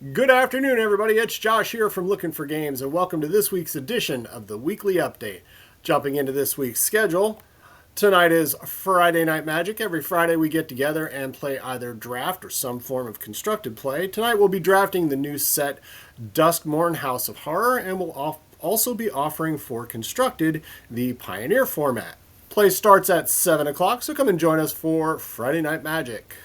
Good afternoon, everybody. It's Josh here from Lookin for Games, and welcome to this week's edition of the Weekly Update. Jumping into this week's schedule, tonight is Friday Night Magic. Every Friday we get together and play either draft or some form of constructed play. Tonight we'll be drafting the new set Duskmorn House of Horror, and we'll also be offering for Constructed the Pioneer format. Play starts at 7 o'clock, so come and join us for Friday Night Magic.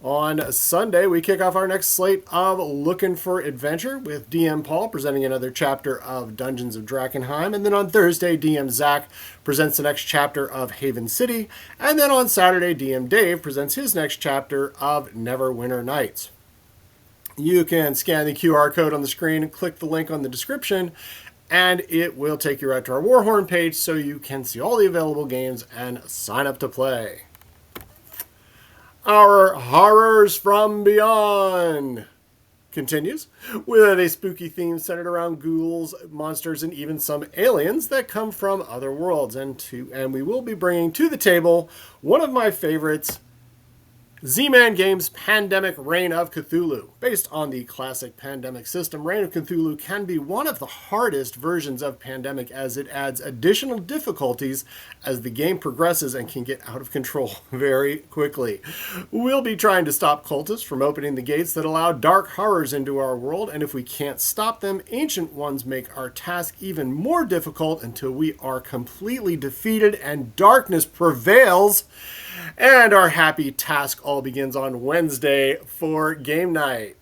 On Sunday, we kick off our next slate of Lookin for Adventure with DM Paul presenting another chapter of Dungeons of Drakkenheim. And then on Thursday, DM Zach presents the next chapter of Haven City. And then on Saturday, DM Dave presents his next chapter of Neverwinter Nights. You can scan the QR code on the screen and click the link on the description, and it will take you right to our Warhorn page so you can see all the available games and sign up to play. Our Horrors from Beyond continues with a spooky theme centered around ghouls, monsters, and even some aliens that come from other worlds. And we will be bringing to the table one of my favorites, Z-Man Games' Pandemic Reign of Cthulhu. Based on the classic Pandemic system, Reign of Cthulhu can be one of the hardest versions of Pandemic as it adds additional difficulties as the game progresses and can get out of control very quickly. We'll be trying to stop cultists from opening the gates that allow dark horrors into our world, and if we can't stop them, ancient ones make our task even more difficult until we are completely defeated and darkness prevails. And our happy task all begins on Wednesday for game night.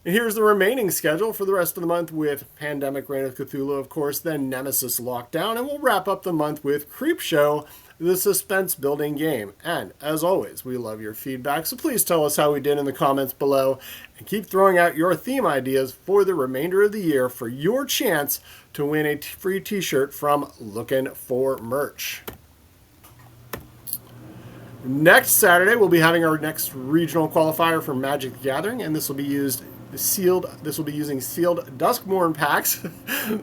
And here's the remaining schedule for the rest of the month with Pandemic Reign of Cthulhu, of course, then Nemesis Lockdown, and we'll wrap up the month with Creepshow, the suspense building game. And as always, we love your feedback, so please tell us how we did in the comments below, and keep throwing out your theme ideas for the remainder of the year for your chance to win a free t-shirt from Lookin for Merch. Next Saturday, we'll be having our next regional qualifier for Magic the Gathering, and this will be using sealed Duskmorn packs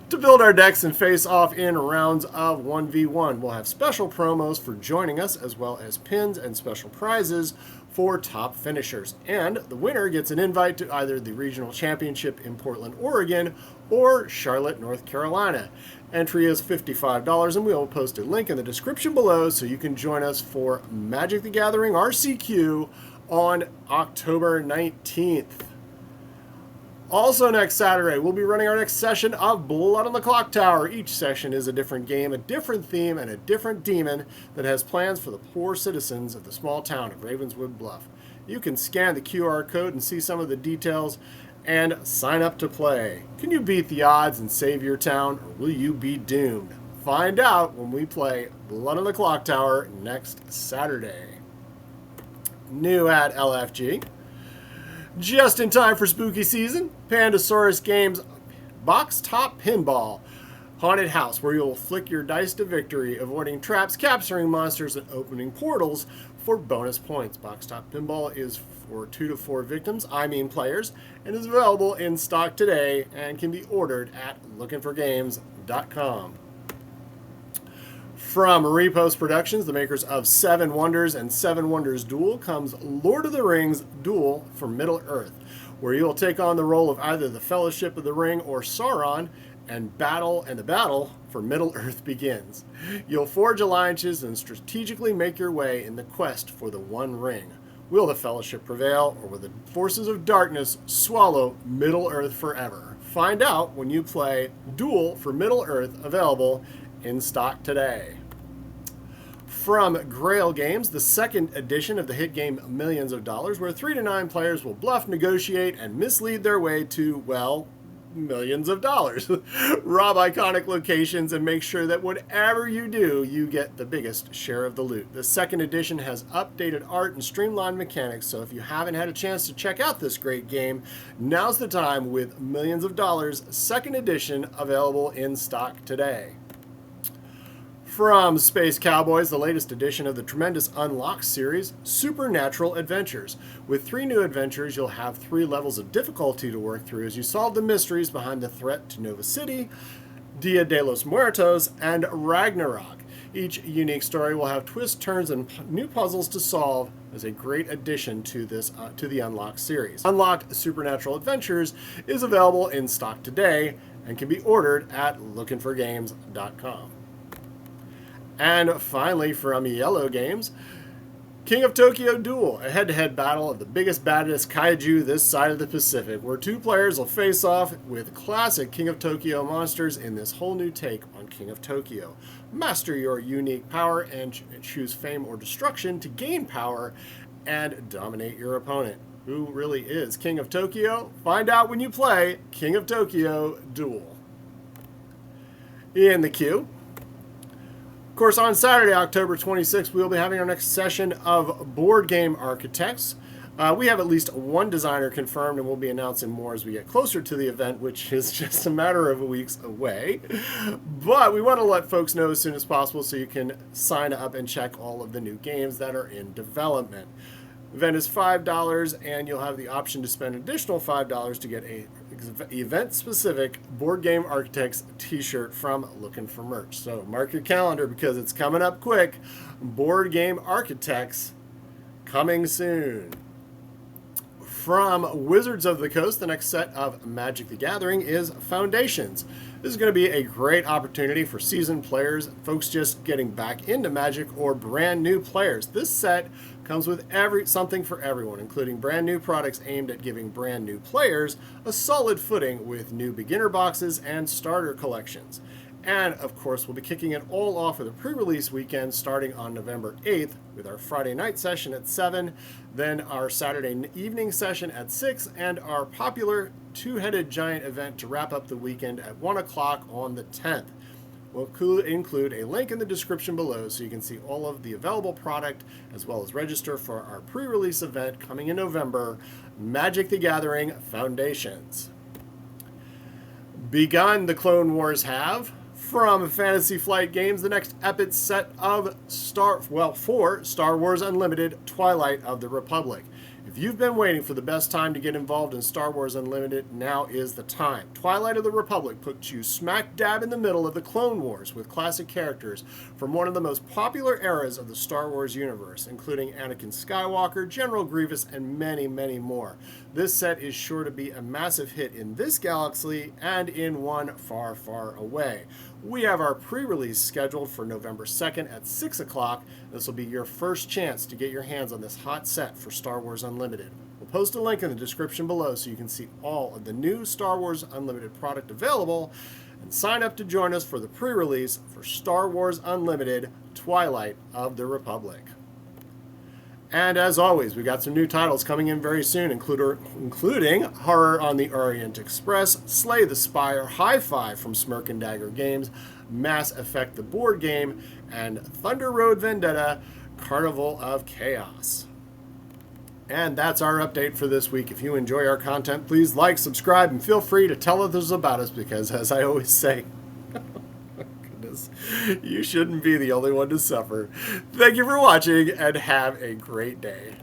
to build our decks and face off in rounds of 1v1. We'll have special promos for joining us, as well as pins and special prizes for top finishers. And the winner gets an invite to either the regional championship in Portland, Oregon, or Charlotte, North Carolina. Entry is $55, and we will post a link in the description below so you can join us for Magic the Gathering RCQ on October 19th. Also next Saturday, we'll be running our next session of Blood on the Clocktower. Each session is a different game, a different theme, and a different demon that has plans for the poor citizens of the small town of Ravenswood Bluff. You can scan the QR code and see some of the details and sign up to play. Can you beat the odds and save your town, or will you be doomed? Find out when we play Blood on the Clocktower next Saturday. New at LFG. Just in time for spooky season, Pandasaurus Games Box Top Pinball Haunted House, where you'll flick your dice to victory, avoiding traps, capturing monsters, and opening portals for bonus points. Box Top Pinball is for 2 to 4 victims, players, and is available in stock today and can be ordered at lookinforgames.com. From Repost Productions, the makers of Seven Wonders and Seven Wonders Duel, comes Lord of the Rings Duel for Middle-earth, where you will take on the role of either the Fellowship of the Ring or Sauron, and the battle for Middle-earth begins. You'll forge alliances and strategically make your way in the quest for the One Ring. Will the Fellowship prevail, or will the forces of darkness swallow Middle-earth forever? Find out when you play Duel for Middle-earth, available in stock today. From Grail Games, the second edition of the hit game Millions of Dollars, where 3 to 9 players will bluff, negotiate, and mislead their way to, well, millions of dollars. Rob iconic locations and make sure that whatever you do, you get the biggest share of the loot. The second edition has updated art and streamlined mechanics, so if you haven't had a chance to check out this great game, now's the time with Millions of Dollars, second edition, available in stock today. From Space Cowboys, the latest edition of the tremendous Unlock series, Supernatural Adventures. With 3 new adventures, you'll have 3 levels of difficulty to work through as you solve the mysteries behind the threat to Nova City, Dia de los Muertos, and Ragnarok. Each unique story will have twists, turns, and new puzzles to solve as a great addition to this to the Unlocked series. Unlocked Supernatural Adventures is available in stock today and can be ordered at lookinforgames.com. And finally, from Yellow Games, King of Tokyo Duel, a head-to-head battle of the biggest, baddest kaiju this side of the Pacific, where two players will face off with classic King of Tokyo monsters in this whole new take on King of Tokyo. Master your unique power and choose fame or destruction to gain power and dominate your opponent. Who really is King of Tokyo? Find out when you play King of Tokyo Duel. In the queue, of course, on Saturday, October 26th, we will be having our next session of Board Game Architects. We have at least one designer confirmed, and we'll be announcing more as we get closer to the event, which is just a matter of weeks away. But we want to let folks know as soon as possible so you can sign up and check all of the new games that are in development. The event is $5, and you'll have the option to spend an additional $5 to get a event-specific Board Game Architects t-shirt from Lookin for Merch. So mark your calendar because it's coming up quick. Board Game Architects coming soon. From Wizards of the Coast, the next set of Magic the Gathering is Foundations. This is going to be a great opportunity for seasoned players, folks just getting back into Magic, or brand new players. This set comes with something for everyone, including brand new products aimed at giving brand new players a solid footing with new beginner boxes and starter collections. And, of course, we'll be kicking it all off with a pre-release weekend starting on November 8th with our Friday night session at 7, then our Saturday evening session at 6, and our popular two-headed giant event to wrap up the weekend at 1 o'clock on the 10th. We'll include a link in the description below so you can see all of the available product as well as register for our pre-release event coming in November, Magic the Gathering Foundations. Begun the Clone Wars have. From Fantasy Flight Games, the next epic set of for Star Wars Unlimited Twilight of the Republic. If you've been waiting for the best time to get involved in Star Wars Unlimited, now is the time. Twilight of the Republic puts you smack dab in the middle of the Clone Wars with classic characters from one of the most popular eras of the Star Wars universe, including Anakin Skywalker, General Grievous, and many, many more. This set is sure to be a massive hit in this galaxy and in one far, far away. We have our pre-release scheduled for November 2nd at 6 o'clock. This will be your first chance to get your hands on this hot set for Star Wars Unlimited. We'll post a link in the description below so you can see all of the new Star Wars Unlimited product available and sign up to join us for the pre-release for Star Wars Unlimited Twilight of the Republic. And as always, we got some new titles coming in very soon, including Horror on the Orient Express, Slay the Spire, Hi-Fi from Smirk and Dagger Games, Mass Effect the board game, and Thunder Road Vendetta, Carnival of Chaos. And that's our update for this week. If you enjoy our content, please like, subscribe, and feel free to tell others about us because, as I always say, you shouldn't be the only one to suffer. Thank you for watching and have a great day.